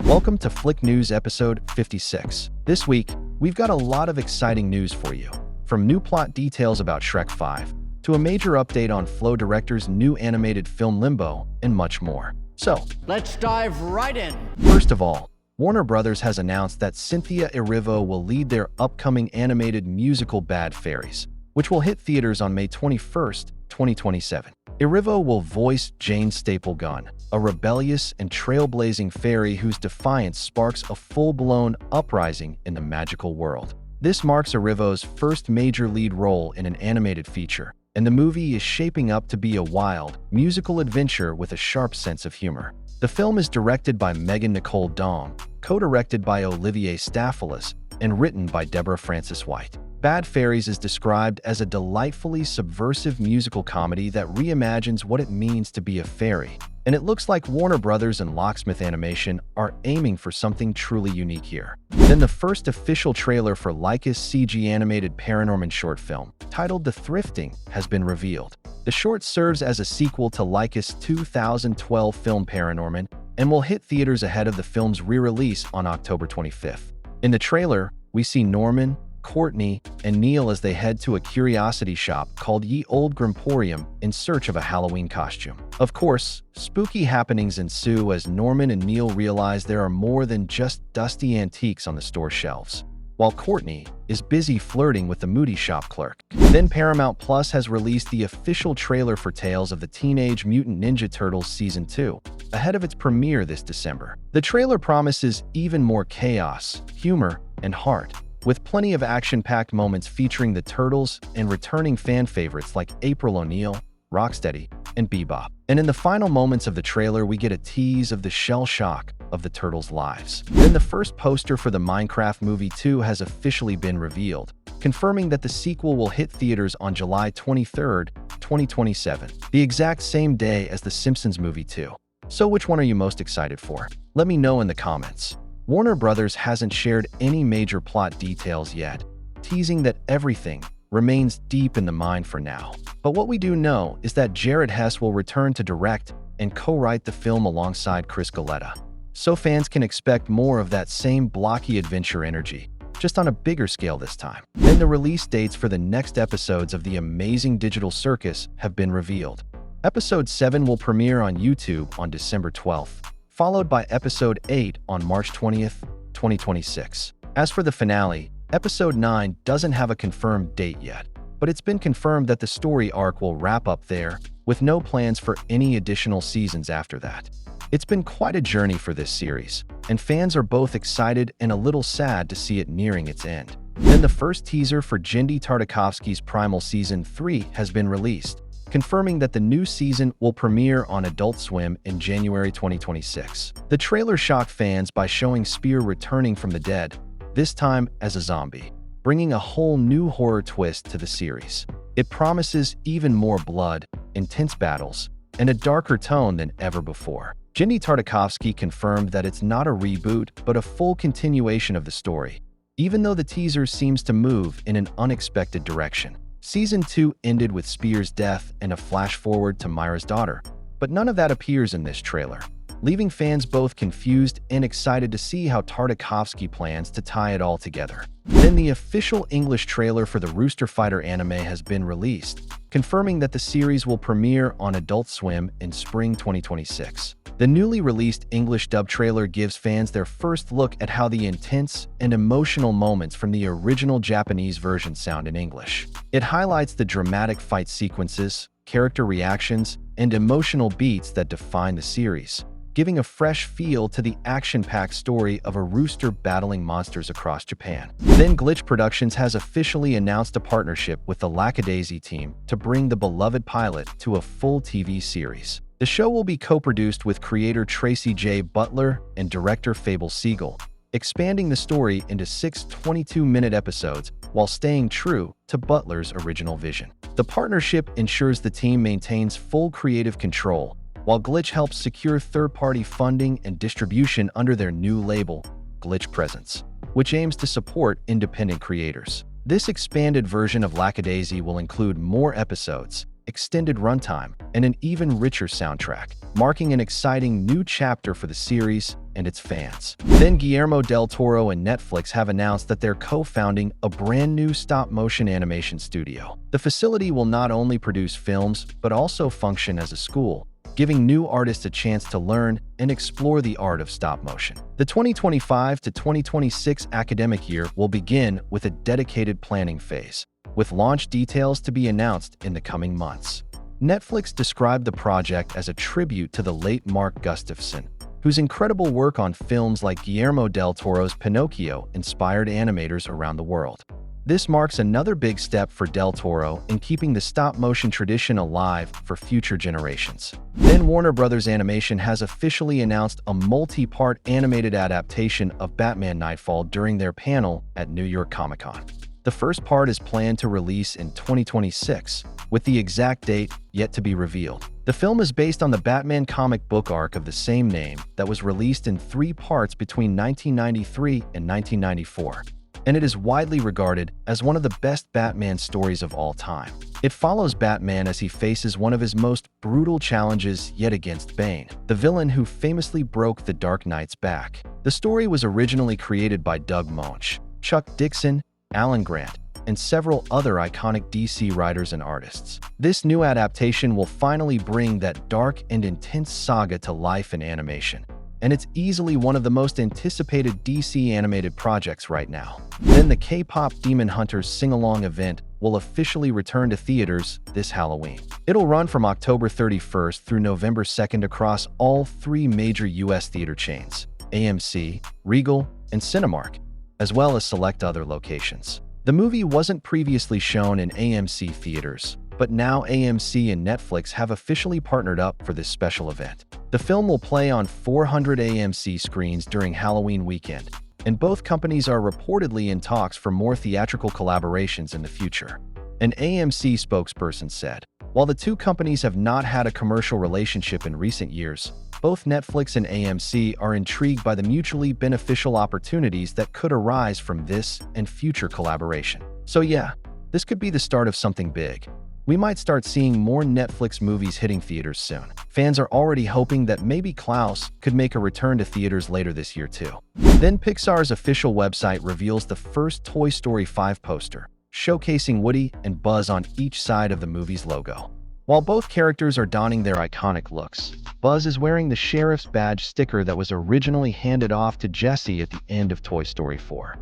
Welcome to Flick News episode 56. This week, we've got a lot of exciting news for you. From new plot details about Shrek 5, to a major update on Flow Director's new animated film Limbo, and much more. So, let's dive right in. First of all, Warner Brothers has announced that Cynthia Erivo will lead their upcoming animated musical Bad Fairies, which will hit theaters on May 21st, 2027. Erivo will voice Jane Staplegun, a rebellious and trailblazing fairy whose defiance sparks a full-blown uprising in the magical world. This marks Erivo's first major lead role in an animated feature, and the movie is shaping up to be a wild, musical adventure with a sharp sense of humor. The film is directed by Megan Nicole Dong, co-directed by Olivier Stapoulis, and written by Deborah Francis White. Bad Fairies is described as a delightfully subversive musical comedy that reimagines what it means to be a fairy, and it looks like Warner Brothers and Locksmith Animation are aiming for something truly unique here. Then the first official trailer for Laika's CG animated ParaNorman short film, titled The Thrifting, has been revealed. The short serves as a sequel to Laika's 2012 film ParaNorman and will hit theaters ahead of the film's re-release on October 25th. In the trailer, we see Norman, Courtney, and Neil as they head to a curiosity shop called Ye Old Grimporium in search of a Halloween costume. Of course, spooky happenings ensue as Norman and Neil realize there are more than just dusty antiques on the store shelves, while Courtney is busy flirting with the moody shop clerk. Then Paramount Plus has released the official trailer for Tales of the Teenage Mutant Ninja Turtles Season 2, ahead of its premiere this December. The trailer promises even more chaos, humor, and heart, with plenty of action-packed moments featuring the Turtles and returning fan favorites like April O'Neil, Rocksteady, and Bebop. And in the final moments of the trailer, we get a tease of the shell shock of the Turtles' lives. Then the first poster for the Minecraft Movie 2 has officially been revealed, confirming that the sequel will hit theaters on July 23rd, 2027, the exact same day as The Simpsons Movie 2. So which one are you most excited for? Let me know in the comments. Warner Brothers hasn't shared any major plot details yet, teasing that everything remains deep in the mind for now. But what we do know is that Jared Hess will return to direct and co-write the film alongside Chris Galletta, so fans can expect more of that same blocky adventure energy, just on a bigger scale this time. Then the release dates for the next episodes of The Amazing Digital Circus have been revealed. Episode 7 will premiere on YouTube on December 12th. Followed by Episode 8 on March 20th, 2026. As for the finale, Episode 9 doesn't have a confirmed date yet, but it's been confirmed that the story arc will wrap up there, with no plans for any additional seasons after that. It's been quite a journey for this series, and fans are both excited and a little sad to see it nearing its end. Then the first teaser for Genndy Tartakovsky's Primal Season 3 has been released, confirming that the new season will premiere on Adult Swim in January 2026. The trailer shocked fans by showing Spear returning from the dead, this time as a zombie, bringing a whole new horror twist to the series. It promises even more blood, intense battles, and a darker tone than ever before. Genndy Tartakovsky confirmed that it's not a reboot, but a full continuation of the story, even though the teaser seems to move in an unexpected direction. Season 2 ended with Spear's death and a flash forward to Myra's daughter, but none of that appears in this trailer, leaving fans both confused and excited to see how Tartakovsky plans to tie it all together. Then the official English trailer for the Rooster Fighter anime has been released, confirming that the series will premiere on Adult Swim in spring 2026. The newly released English dub trailer gives fans their first look at how the intense and emotional moments from the original Japanese version sound in English. It highlights the dramatic fight sequences, character reactions, and emotional beats that define the series, giving a fresh feel to the action-packed story of a rooster battling monsters across Japan. Then Glitch Productions has officially announced a partnership with the Lackadaisy team to bring the beloved pilot to a full TV series. The show will be co-produced with creator Tracy J. Butler and director Fable Siegel, expanding the story into 6 22-minute episodes while staying true to Butler's original vision. The partnership ensures the team maintains full creative control, while Glitch helps secure third-party funding and distribution under their new label, Glitch Presents, which aims to support independent creators. This expanded version of Lackadaisy will include more episodes, extended runtime, and an even richer soundtrack, marking an exciting new chapter for the series and its fans. Then Guillermo del Toro and Netflix have announced that they're co-founding a brand new stop-motion animation studio. The facility will not only produce films, but also function as a school, giving new artists a chance to learn and explore the art of stop motion. The 2025 to 2026 academic year will begin with a dedicated planning phase, with launch details to be announced in the coming months. Netflix described the project as a tribute to the late Mark Gustafson, whose incredible work on films like Guillermo del Toro's Pinocchio inspired animators around the world. This marks another big step for Del Toro in keeping the stop-motion tradition alive for future generations. Then Warner Bros. Animation has officially announced a multi-part animated adaptation of Batman Nightfall during their panel at New York Comic-Con. The first part is planned to release in 2026, with the exact date yet to be revealed. The film is based on the Batman comic book arc of the same name that was released in 3 parts between 1993 and 1994. And it is widely regarded as one of the best Batman stories of all time. It follows Batman as he faces one of his most brutal challenges yet against Bane, the villain who famously broke the Dark Knight's back. The story was originally created by Doug Moench, Chuck Dixon, Alan Grant, and several other iconic DC writers and artists. This new adaptation will finally bring that dark and intense saga to life in animation, and it's easily one of the most anticipated DC animated projects right now. Then the Kpop Demon Hunters sing-along event will officially return to theaters this Halloween. It'll run from October 31st through November 2nd across all 3 major US theater chains, AMC, Regal, and Cinemark, as well as select other locations. The movie wasn't previously shown in AMC theaters, but now AMC and Netflix have officially partnered up for this special event. The film will play on 400 AMC screens during Halloween weekend, and both companies are reportedly in talks for more theatrical collaborations in the future. An AMC spokesperson said, "While the 2 companies have not had a commercial relationship in recent years, both Netflix and AMC are intrigued by the mutually beneficial opportunities that could arise from this and future collaboration." So yeah, this could be the start of something big. We might start seeing more Netflix movies hitting theaters soon. Fans are already hoping that maybe Klaus could make a return to theaters later this year too. Then Pixar's official website reveals the first Toy Story 5 poster, showcasing Woody and Buzz on each side of the movie's logo. While both characters are donning their iconic looks, Buzz is wearing the sheriff's badge sticker that was originally handed off to Jesse at the end of Toy Story 4.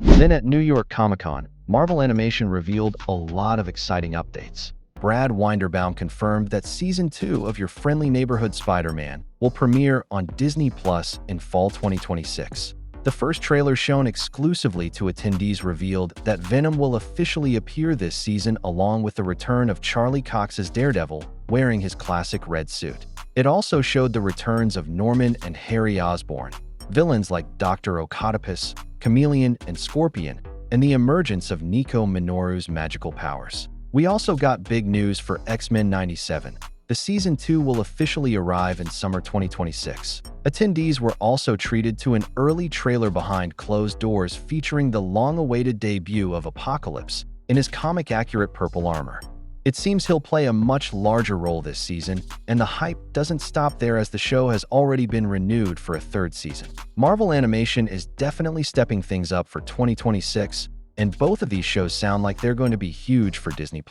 Then at New York Comic-Con, Marvel Animation revealed a lot of exciting updates. Brad Winderbaum confirmed that Season 2 of Your Friendly Neighborhood Spider-Man will premiere on Disney Plus in fall 2026. The first trailer shown exclusively to attendees revealed that Venom will officially appear this season along with the return of Charlie Cox's Daredevil wearing his classic red suit. It also showed the returns of Norman and Harry Osborn, villains like Dr. Octopus, Chameleon, and Scorpion, and the emergence of Nico Minoru's magical powers. We also got big news for X-Men 97. The Season 2 will officially arrive in summer 2026. Attendees were also treated to an early trailer behind closed doors featuring the long-awaited debut of Apocalypse in his comic-accurate purple armor. It seems he'll play a much larger role this season, and the hype doesn't stop there as the show has already been renewed for a 3rd season. Marvel Animation is definitely stepping things up for 2026, and both of these shows sound like they're going to be huge for Disney+.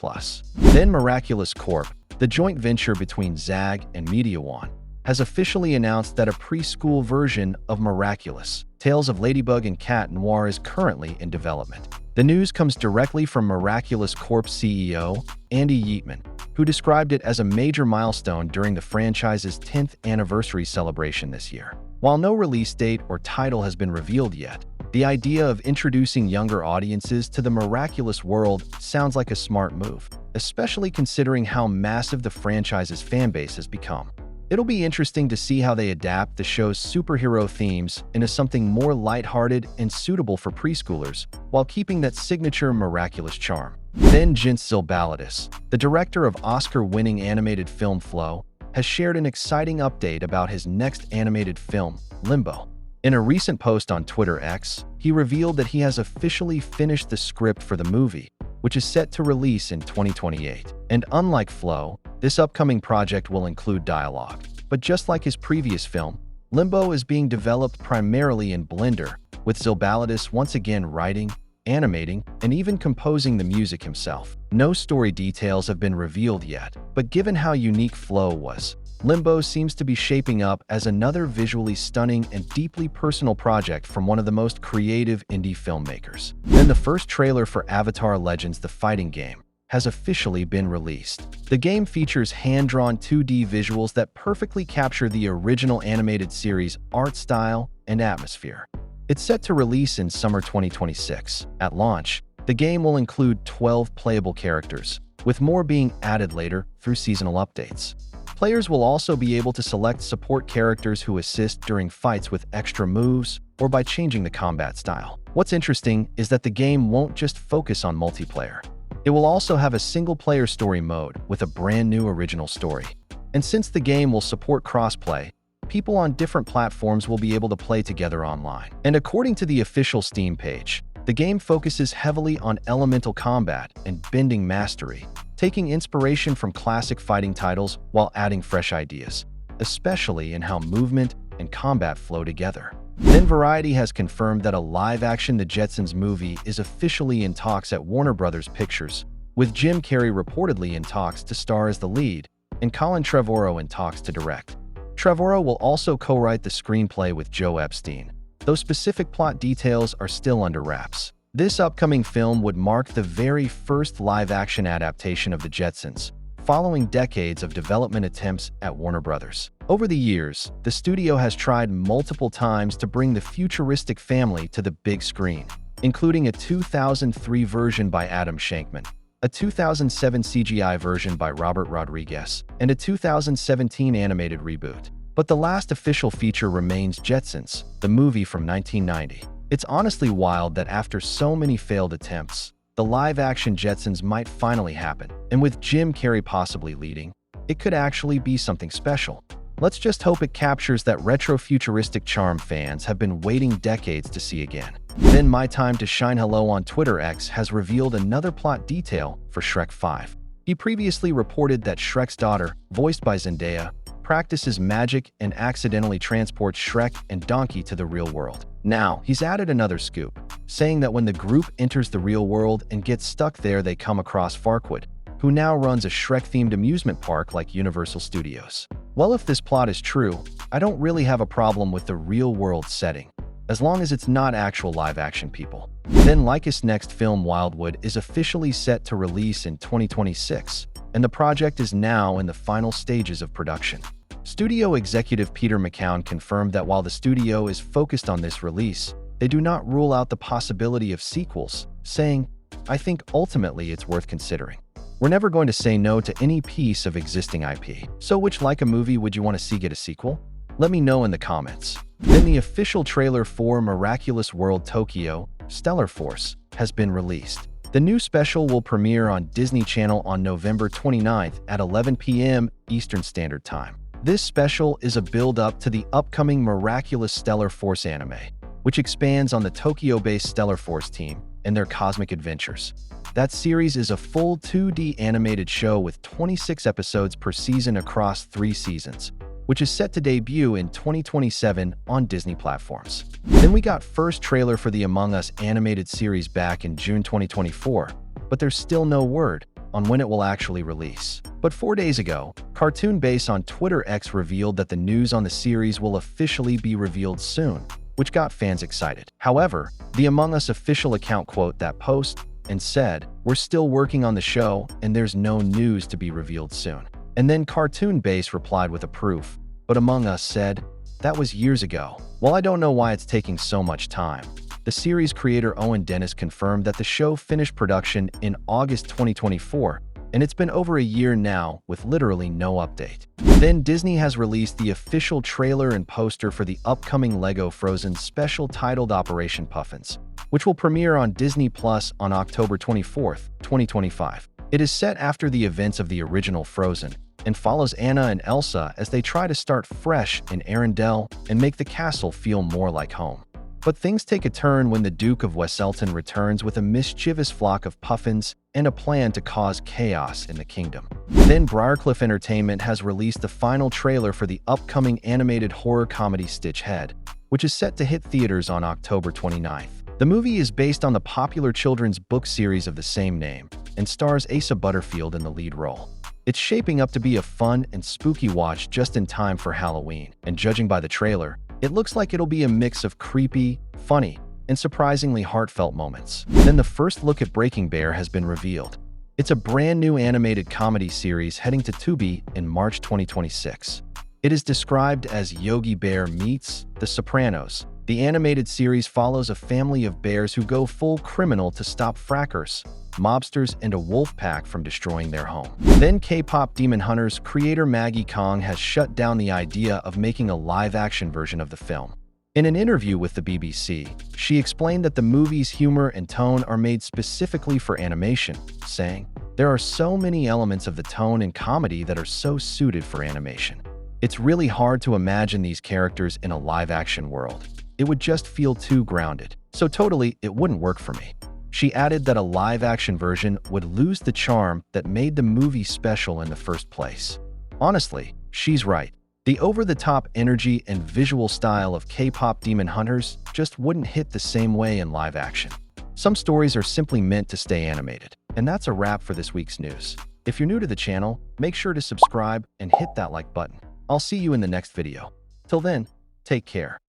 Then Miraculous Corp, the joint venture between ZAG and Media One, has officially announced that a preschool version of Miraculous, Tales of Ladybug and Cat Noir is currently in development. The news comes directly from Miraculous Corp's CEO, Andy Yeatman, who described it as a major milestone during the franchise's 10th anniversary celebration this year. While no release date or title has been revealed yet, the idea of introducing younger audiences to the Miraculous world sounds like a smart move, especially considering how massive the franchise's fanbase has become. It'll be interesting to see how they adapt the show's superhero themes into something more lighthearted and suitable for preschoolers, while keeping that signature Miraculous charm. Then Jens Zilbalidis, the director of Oscar-winning animated film Flow, has shared an exciting update about his next animated film, Limbo. In a recent post on Twitter X, he revealed that he has officially finished the script for the movie, which is set to release in 2028. And unlike Flow, this upcoming project will include dialogue. But just like his previous film, Limbo is being developed primarily in Blender, with Zilbalidis once again writing, animating, and even composing the music himself. No story details have been revealed yet, but given how unique Flow was, Limbo seems to be shaping up as another visually stunning and deeply personal project from one of the most creative indie filmmakers. Then the first trailer for Avatar Legends: The Fighting Game has officially been released. The game features hand-drawn 2D visuals that perfectly capture the original animated series' art style and atmosphere. It's set to release in summer 2026. At launch, the game will include 12 playable characters, with more being added later through seasonal updates. Players will also be able to select support characters who assist during fights with extra moves or by changing the combat style. What's interesting is that the game won't just focus on multiplayer. It will also have a single-player story mode with a brand new original story. And since the game will support crossplay, people on different platforms will be able to play together online. And according to the official Steam page, the game focuses heavily on elemental combat and bending mastery, taking inspiration from classic fighting titles while adding fresh ideas, especially in how movement and combat flow together. Then Variety has confirmed that a live-action The Jetsons movie is officially in talks at Warner Bros. Pictures, with Jim Carrey reportedly in talks to star as the lead and Colin Trevorrow in talks to direct. Trevorrow will also co-write the screenplay with Joe Epstein, though specific plot details are still under wraps. This upcoming film would mark the very first live-action adaptation of The Jetsons, following decades of development attempts at Warner Bros. Over the years, the studio has tried multiple times to bring the futuristic family to the big screen, including a 2003 version by Adam Shankman, a 2007 CGI version by Robert Rodriguez, and a 2017 animated reboot. But the last official feature remains Jetsons, the movie from 1990. It's honestly wild that after so many failed attempts, the live-action Jetsons might finally happen, and with Jim Carrey possibly leading, it could actually be something special. Let's just hope it captures that retro-futuristic charm fans have been waiting decades to see again. Then My Time to Shine Hello on Twitter X has revealed another plot detail for Shrek 5. He previously reported that Shrek's daughter, voiced by Zendaya, practices magic and accidentally transports Shrek and Donkey to the real world. Now, he's added another scoop, saying that when the group enters the real world and gets stuck there, they come across Farquaad, who now runs a Shrek-themed amusement park like Universal Studios. Well, if this plot is true, I don't really have a problem with the real-world setting, as long as it's not actual live-action people. Then Laika's next film, Wildwood, is officially set to release in 2026, and the project is now in the final stages of production. Studio executive Peter McCown confirmed that while the studio is focused on this release, they do not rule out the possibility of sequels, saying, "I think ultimately it's worth considering. We're never going to say no to any piece of existing IP." So which Laika movie would you want to see get a sequel? Let me know in the comments. Then the official trailer for Miraculous World Tokyo, Stellar Force, has been released. The new special will premiere on Disney Channel on November 29th at 11 p.m. Eastern Standard Time. This special is a build-up to the upcoming Miraculous Stellar Force anime, which expands on the Tokyo-based Stellar Force team and their cosmic adventures. That series is a full 2D animated show with 26 episodes per season across 3 seasons, which is set to debut in 2027 on Disney platforms. Then we got first trailer for the Among Us animated series back in June 2024, but there's still no word on when it will actually release. But 4 days ago, Cartoon Base on Twitter X revealed that the news on the series will officially be revealed soon, which got fans excited. However, the Among Us official account quoted that post and said, "We're still working on the show and there's no news to be revealed soon." And then Cartoon Base replied with a proof, but Among Us said, "That was years ago." While I don't know why it's taking so much time, the series creator Owen Dennis confirmed that the show finished production in August 2024, and it's been over a year now with literally no update. Then Disney has released the official trailer and poster for the upcoming LEGO Frozen special titled Operation Puffins, which will premiere on Disney Plus on October 24th, 2025. It is set after the events of the original Frozen, and follows Anna and Elsa as they try to start fresh in Arendelle and make the castle feel more like home. But things take a turn when the Duke of Wesselton returns with a mischievous flock of puffins and a plan to cause chaos in the kingdom. Then Briarcliff Entertainment has released the final trailer for the upcoming animated horror comedy Stitch Head, which is set to hit theaters on October 29th. The movie is based on the popular children's book series of the same name and stars Asa Butterfield in the lead role. It's shaping up to be a fun and spooky watch just in time for Halloween, and judging by the trailer, it looks like it'll be a mix of creepy, funny, and surprisingly heartfelt moments. Then the first look at Breaking Bear has been revealed. It's a brand new animated comedy series heading to Tubi in March 2026. It is described as Yogi Bear meets The Sopranos. The animated series follows a family of bears who go full criminal to stop frackers, mobsters, and a wolf pack from destroying their home. Then Kpop Demon Hunters creator Maggie Kong has shut down the idea of making a live-action version of the film. In an interview with the BBC, she explained that the movie's humor and tone are made specifically for animation, saying, "There are so many elements of the tone and comedy that are so suited for animation. It's really hard to imagine these characters in a live-action world. It would just feel too grounded. So totally, it wouldn't work for me." She added that a live-action version would lose the charm that made the movie special in the first place. Honestly, she's right. The over-the-top energy and visual style of Kpop Demon Hunters just wouldn't hit the same way in live action. Some stories are simply meant to stay animated. And that's a wrap for this week's news. If you're new to the channel, make sure to subscribe and hit that like button. I'll see you in the next video. Till then, take care.